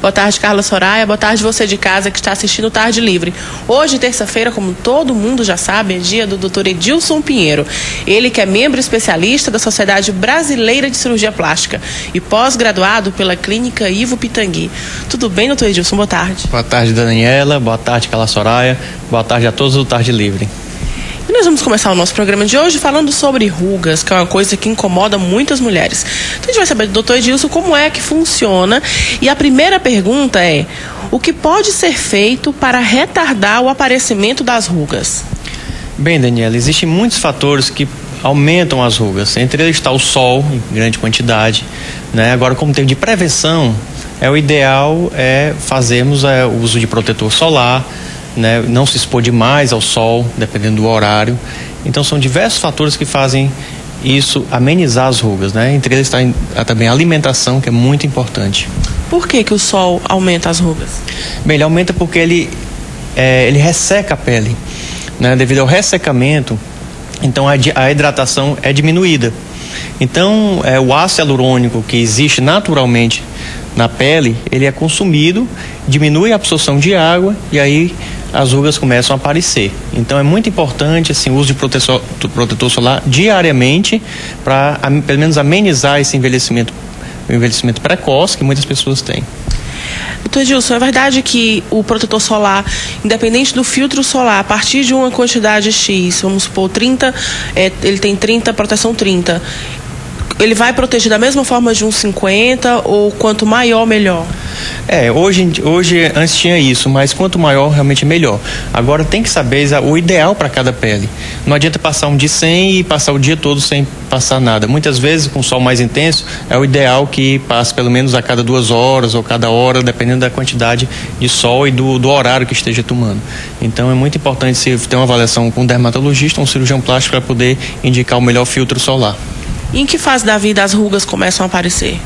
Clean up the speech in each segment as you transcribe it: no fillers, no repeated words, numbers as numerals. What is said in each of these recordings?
Boa tarde, Carla Soraya. Boa tarde você de casa que está assistindo Tarde Livre. Hoje, terça-feira, como todo mundo já sabe, é dia do Dr. Edilson Pinheiro. Ele que é membro especialista da Sociedade Brasileira de Cirurgia Plástica e pós-graduado pela Clínica Ivo Pitangui. Tudo bem, doutor Edilson? Boa tarde. Boa tarde, Daniela. Boa tarde, Carla Soraya. Boa tarde a todos do Tarde Livre. E nós vamos começar o nosso programa de hoje falando sobre rugas, que é uma coisa que incomoda muitas mulheres. Então a gente vai saber do Dr. Edilson como é que funciona. E a primeira pergunta é: o que pode ser feito para retardar o aparecimento das rugas? Bem, Daniela, existem muitos fatores que aumentam as rugas. Entre eles está o sol, em grande quantidade, né? Agora, como termo de prevenção, o ideal é fazermos o uso de protetor solar, né? Não se expor demais ao sol, dependendo do horário. Então, são diversos fatores que fazem isso amenizar as rugas, né? Entre eles está também a alimentação, que é muito importante. Por que o sol aumenta as rugas? Bem, ele aumenta porque ele resseca a pele, né? Devido ao ressecamento, então a hidratação é diminuída. Então, o ácido hialurônico que existe naturalmente na pele, ele é consumido, diminui a absorção de água e aí as rugas começam a aparecer. Então é muito importante assim, o uso de protetor solar diariamente para pelo menos amenizar esse envelhecimento precoce que muitas pessoas têm. Doutor Edilson, é verdade que o protetor solar, independente do filtro solar, a partir de uma quantidade X, vamos supor 30, ele tem 30, proteção 30, ele vai proteger da mesma forma de uns 50 ou quanto maior, melhor? Hoje antes tinha isso, mas quanto maior, realmente melhor. Agora tem que saber o ideal para cada pele. Não adianta passar um dia sem e passar o dia todo sem passar nada. Muitas vezes, com sol mais intenso, é o ideal que passe pelo menos a cada 2 horas ou cada hora, dependendo da quantidade de sol e do horário que esteja tomando. Então é muito importante se ter uma avaliação com um dermatologista, um cirurgião plástico, para poder indicar o melhor filtro solar. E em que fase da vida as rugas começam a aparecer?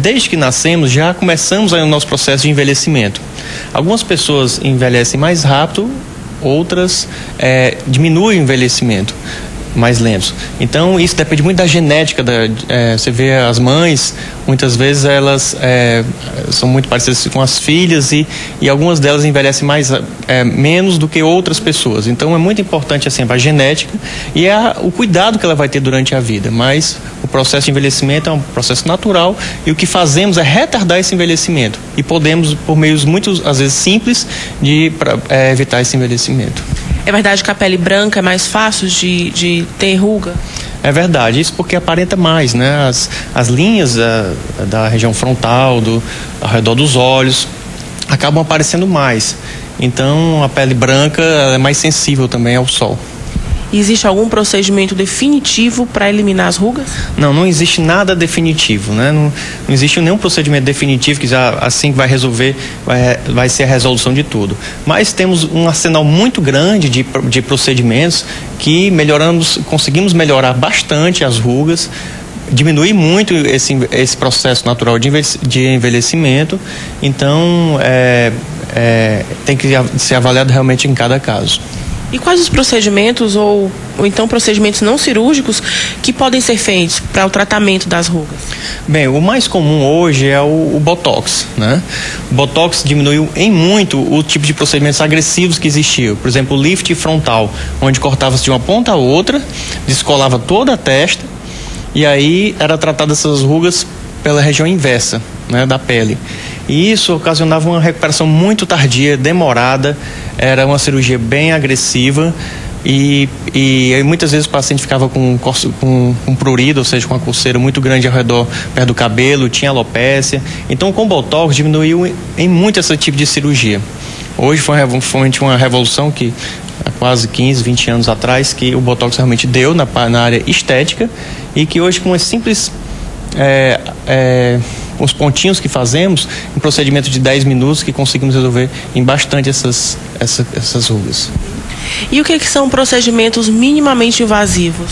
Desde que nascemos já começamos aí o nosso processo de envelhecimento. Algumas pessoas envelhecem mais rápido, outras diminuem o envelhecimento mais lentos. Então isso depende muito da genética. Você vê as mães, muitas vezes elas são muito parecidas com as filhas e algumas delas envelhecem menos do que outras pessoas. Então é muito importante assim, a genética e o cuidado que ela vai ter durante a vida. Mas o processo de envelhecimento é um processo natural e o que fazemos é retardar esse envelhecimento. E podemos, por meios muito, às vezes, simples, evitar esse envelhecimento. É verdade que a pele branca é mais fácil de ter ruga? É verdade, isso porque aparenta mais, né? As linhas da região frontal, ao redor dos olhos, acabam aparecendo mais. Então, a pele branca é mais sensível também ao sol. E existe algum procedimento definitivo para eliminar as rugas? Não existe nada definitivo, né? Não existe nenhum procedimento definitivo que já assim vai resolver, vai ser a resolução de tudo. Mas temos um arsenal muito grande de procedimentos que conseguimos melhorar bastante as rugas, diminuir muito esse processo natural de envelhecimento. Então, tem que ser avaliado realmente em cada caso. E quais os procedimentos ou então procedimentos não cirúrgicos que podem ser feitos para o tratamento das rugas? Bem, o mais comum hoje é o Botox, né? O Botox diminuiu em muito o tipo de procedimentos agressivos que existiam. Por exemplo, o lift frontal, onde cortava-se de uma ponta a outra, descolava toda a testa e aí era tratada essas rugas pela região inversa, né, da pele. E isso ocasionava uma recuperação muito tardia, demorada, era uma cirurgia bem agressiva e muitas vezes o paciente ficava com prurido, ou seja, com uma coceira muito grande ao redor, perto do cabelo, tinha alopécia. Então, com o Botox diminuiu em muito esse tipo de cirurgia. Hoje foi uma revolução que há quase 15, 20 anos atrás, que o Botox realmente deu na área estética e que hoje com uma simples os pontinhos que fazemos, um procedimento de 10 minutos que conseguimos resolver em bastante essas rugas. E o que são procedimentos minimamente invasivos?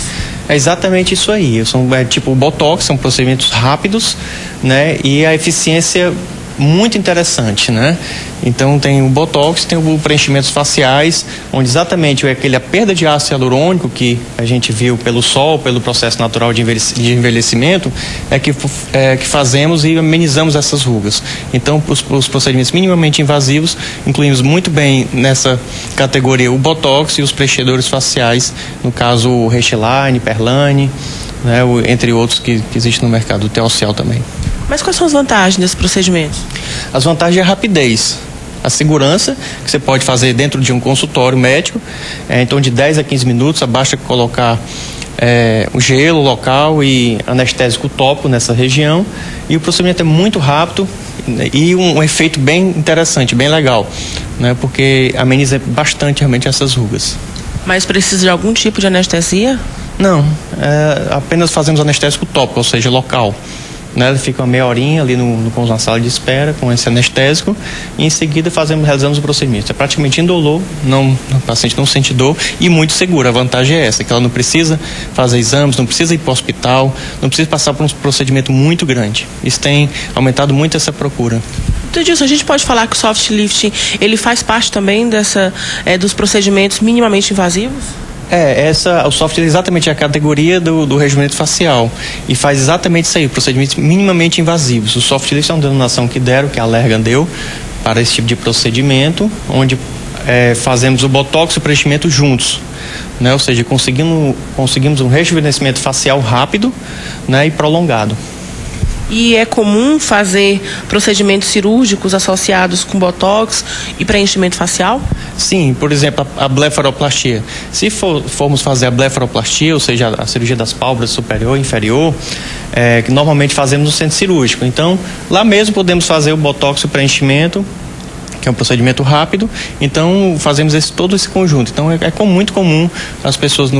É exatamente isso aí. Tipo o Botox, são procedimentos rápidos, né? E a eficiência muito interessante, né? Então tem o Botox, tem o preenchimentos faciais, onde exatamente a perda de ácido hialurônico que a gente viu pelo sol, pelo processo natural de envelhecimento, é que fazemos e amenizamos essas rugas. Então, os procedimentos minimamente invasivos, incluímos muito bem nessa categoria o Botox e os preenchedores faciais, no caso o Restylane, Perlane, né, entre outros que existem no mercado, o Teosyal também. Mas quais são as vantagens desses procedimentos? As vantagens é a rapidez, a segurança, que você pode fazer dentro de um consultório médico, então de 10 a 15 minutos, basta colocar o gelo local e anestésico tópico nessa região, e o procedimento é muito rápido e um efeito bem interessante, bem legal, né, porque ameniza bastante realmente essas rugas. Mas precisa de algum tipo de anestesia? Não, apenas fazemos anestésico tópico, ou seja, local. Né, ele fica uma meia horinha ali na sala de espera com esse anestésico e em seguida realizamos o procedimento. É praticamente indolor, o paciente não sente dor e muito seguro. A vantagem é essa, que ela não precisa fazer exames, não precisa ir para o hospital, não precisa passar por um procedimento muito grande. Isso tem aumentado muito essa procura. Então, Edilson, a gente pode falar que o soft lifting ele faz parte também dos procedimentos minimamente invasivos? O soft é exatamente a categoria do rejuvenescimento facial e faz exatamente isso aí, procedimentos minimamente invasivos. O soft lift é uma denominação que a Allergan deu para esse tipo de procedimento, onde fazemos o botox e o preenchimento juntos, né? Ou seja, conseguimos um rejuvenescimento facial rápido, né, e prolongado. E é comum fazer procedimentos cirúrgicos associados com botox e preenchimento facial? Sim, por exemplo, a blefaroplastia. Se formos fazer a blefaroplastia, ou seja, a cirurgia das pálpebras superior e inferior, que normalmente fazemos no centro cirúrgico. Então, lá mesmo podemos fazer o botox e o preenchimento, que é um procedimento rápido, então fazemos todo esse conjunto. Então muito comum as pessoas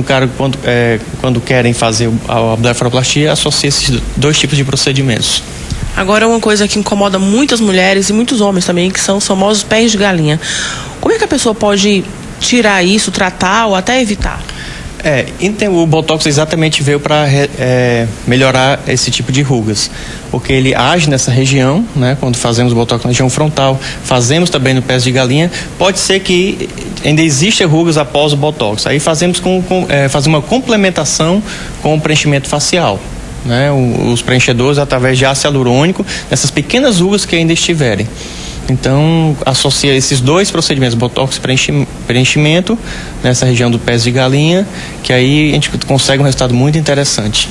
quando querem fazer a blefaroplastia associar esses dois tipos de procedimentos. Agora, uma coisa que incomoda muitas mulheres e muitos homens também, que são os famosos pés de galinha. Como é que a pessoa pode tirar isso, tratar ou até evitar? Então, o Botox exatamente veio para melhorar esse tipo de rugas, porque ele age nessa região, né? Quando fazemos Botox na região frontal, fazemos também no pés de galinha, pode ser que ainda existam rugas após o Botox. Aí fazemos uma complementação com o preenchimento facial, né? Os preenchedores através de ácido hialurônico, nessas pequenas rugas que ainda estiverem. Então, associa esses dois procedimentos, botox e preenchimento, nessa região do pés de galinha, que aí a gente consegue um resultado muito interessante.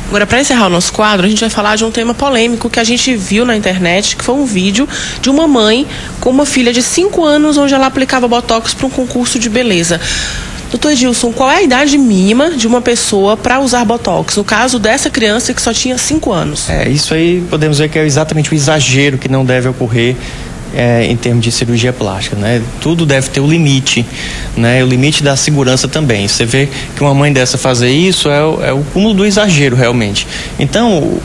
Agora, para encerrar o nosso quadro, a gente vai falar de um tema polêmico que a gente viu na internet, que foi um vídeo de uma mãe com uma filha de 5 anos, onde ela aplicava botox para um concurso de beleza. Doutor Edilson, qual é a idade mínima de uma pessoa para usar botox? No caso dessa criança que só tinha 5 anos. Isso aí podemos ver que é exatamente o exagero que não deve ocorrer em termos de cirurgia plástica, né? Tudo deve ter o limite, né? O limite da segurança também. Você vê que uma mãe dessa fazer isso é o cúmulo do exagero realmente. Então,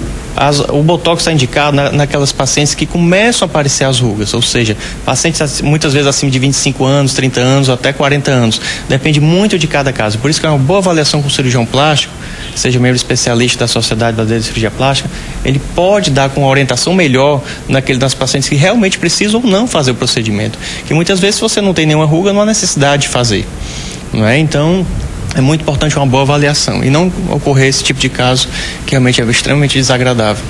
o botox está indicado naquelas pacientes que começam a aparecer as rugas, ou seja, pacientes muitas vezes acima de 25 anos, 30 anos, até 40 anos. Depende muito de cada caso. Por isso que é uma boa avaliação com o cirurgião plástico, seja membro especialista da Sociedade Brasileira de Cirurgia Plástica, ele pode dar com uma orientação melhor nas pacientes que realmente precisam ou não fazer o procedimento. Que muitas vezes, se você não tem nenhuma ruga, não há necessidade de fazer, não é? Então, é muito importante uma boa avaliação e não ocorrer esse tipo de caso que realmente é extremamente desagradável.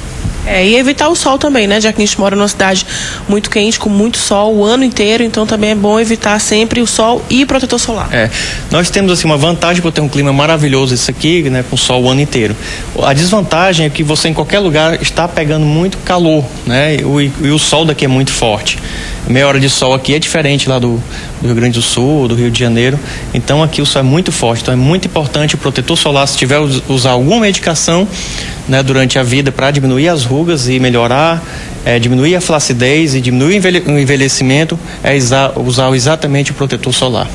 E evitar o sol também, né? Já que a gente mora numa cidade muito quente, com muito sol o ano inteiro, então também é bom evitar sempre o sol e protetor solar. Nós temos assim uma vantagem por ter um clima maravilhoso esse aqui, né, com sol o ano inteiro. A desvantagem é que você em qualquer lugar está pegando muito calor, né? E o sol daqui é muito forte. Meia hora de sol aqui é diferente lá do Rio Grande do Sul, do Rio de Janeiro. Então aqui o sol é muito forte. Então é muito importante o protetor solar, se tiver usar alguma medicação, né, durante a vida para diminuir as rugas e melhorar, diminuir a flacidez e diminuir o envelhecimento, usar exatamente o protetor solar.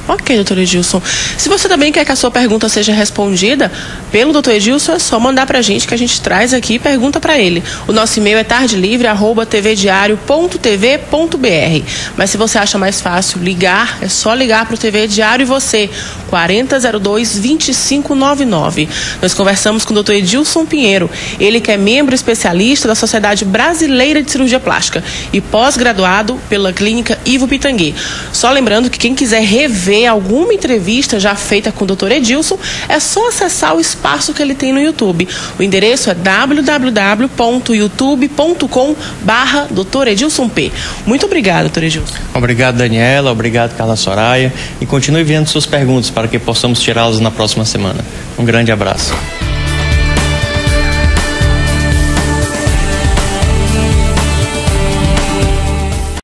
Ok, doutor Edilson. Se você também quer que a sua pergunta seja respondida pelo doutor Edilson, é só mandar pra gente que a gente traz aqui e pergunta para ele. O nosso e-mail é tardelivre@tvdiario.tv.br. Mas se você acha mais fácil ligar, é só ligar para o TV Diário e você, 4002-2599. Nós conversamos com o doutor Edilson Pinheiro, ele que é membro especialista da Sociedade Brasileira de Cirurgia Plástica e pós-graduado pela Clínica Ivo Pitangui. Só lembrando que quem quiser rever alguma entrevista já feita com o doutor Edilson, é só acessar o espaço que ele tem no YouTube. O endereço é www.youtube.com/Dr. Edilson P. Muito obrigada, doutor Edilson. Obrigado, Daniela. Obrigado, Carla Soraya. E continue enviando suas perguntas para que possamos tirá-las na próxima semana. Um grande abraço.